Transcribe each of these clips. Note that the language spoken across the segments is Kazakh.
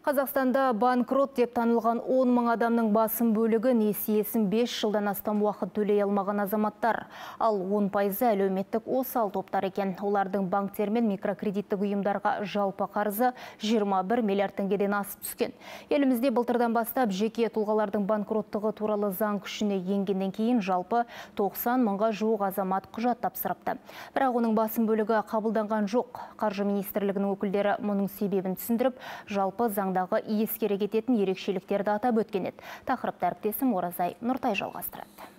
Қазақстанда банкрот деп танылған 10 мың адамның басым бөлігі несиесін 5 жылдан астам уақыт төлей алмаған азаматтар. Ал 10% әлеуметтік осал топтар екен. Олардың банктер мен микрокредиттік ұйымдарға жалпы қарызы 21 миллиард теңгеден асып түскен. Елімізде былтырдан бастап жеке тұлғалардың банкроттығы туралы заң күшіне енгеннен кейін жалпы 90 мыңға жуық азамат құжат тапсырыпты. Бірақ оның басым бөлігі қабылданған жоқ. Қаржы министрлігінің өкілдері мұның себебін түсіндіріп, жалпы заңдағы ескере кететін ерекшеліктерді атап өткен еді. Тақырыпты әріптесім Оразай Нұртай жалғастырады.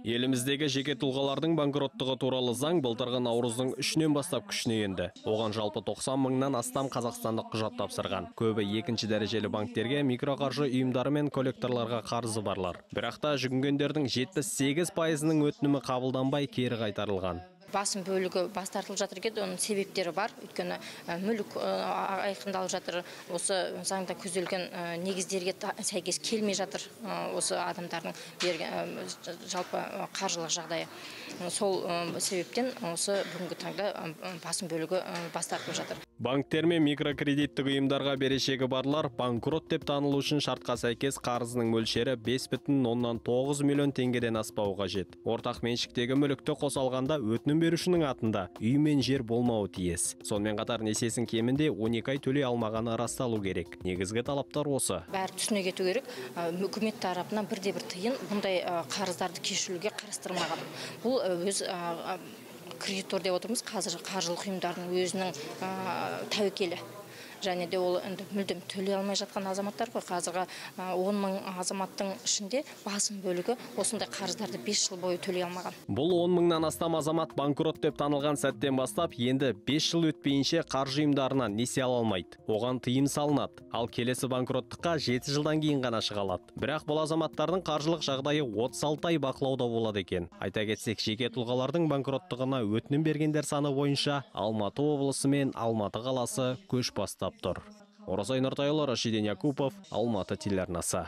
Еліміздегі жеке тұлғалардың банкроттығы туралы заң былтырғы наурыздың 3-нен бастап күшіне енді. Оған жалпы 90 мыңнан астам қазақстандық құжат тапсырған. Көбі екінші дәрежелі банктерге, микроқаржы ұйымдары мен коллекторларға қарызы барлар. Бірақ та жүгінгендердің 78%-ның өтінімі қабылданбай кері қайтарылған. Басым бөлігі бас тартылып жатыр екен, оның себептері бар. Өйткені мүлік айқындалып жатыр. Осы заңда көзделген негіздерге сәйкес келмей жатыр. Осы адамдардың берген жалпы қаржылық жағдайы. Сол себептен осы бүгінгі таңда басым бөлігі бас тартылып жатыр. Банктер мен микрокредиттік ұйымдарға берешегі барлар банкрот деп танылу үшін шартқа сәйкес қарызының мөлшері 5,9 миллион теңгеден аспауы қажет. Ортақ меншіктегі мүлікті қоса алғанда өтінім берушінің атында үй мен жер болмауы тиіс. Сонымен қатар несиесін кемінде 12 ай төлей алмағаны расталу керек. Негізгі талаптар осы. Бәрі түсіне кету керек. Үкімет тарапынан бірде-бір тыйым бұндай қарыздарды кешіруге қарастырмаған. Бұл өз кредитор деп отырмыз, қазір қаржылық ұйымдардың өзінің тәуекелі. Және де ол мүлдем төлей алмай жатқан азаматтар ғой. Қазіргі 10 мың азаматтың ішінде басым бөлігі осындай қарыздарды 5 жыл бойы төлей алмаған. Бұл 10 мыңнан астам азамат банкрот деп танылған сәттен бастап, енді 5 жыл өтпейінше қаржы ұйымдарынан несие ала алмайды. Оған тыйым салынады. Ал келесі банкроттыққа 7 жылдан кейін ғана шыға алады. Бірақ бұл азаматтардың қаржылық жағдайы 36 ай бақылауда болады екен. Айта кетсек, жеке тұлғалардың банкроттығына өтінім бергендер саны бойынша Алматы облысы мен Алматы қаласы көш бастап тұр. Оразай Нұртайұлы, Рашиден Якупов, Алматы телеарнасы.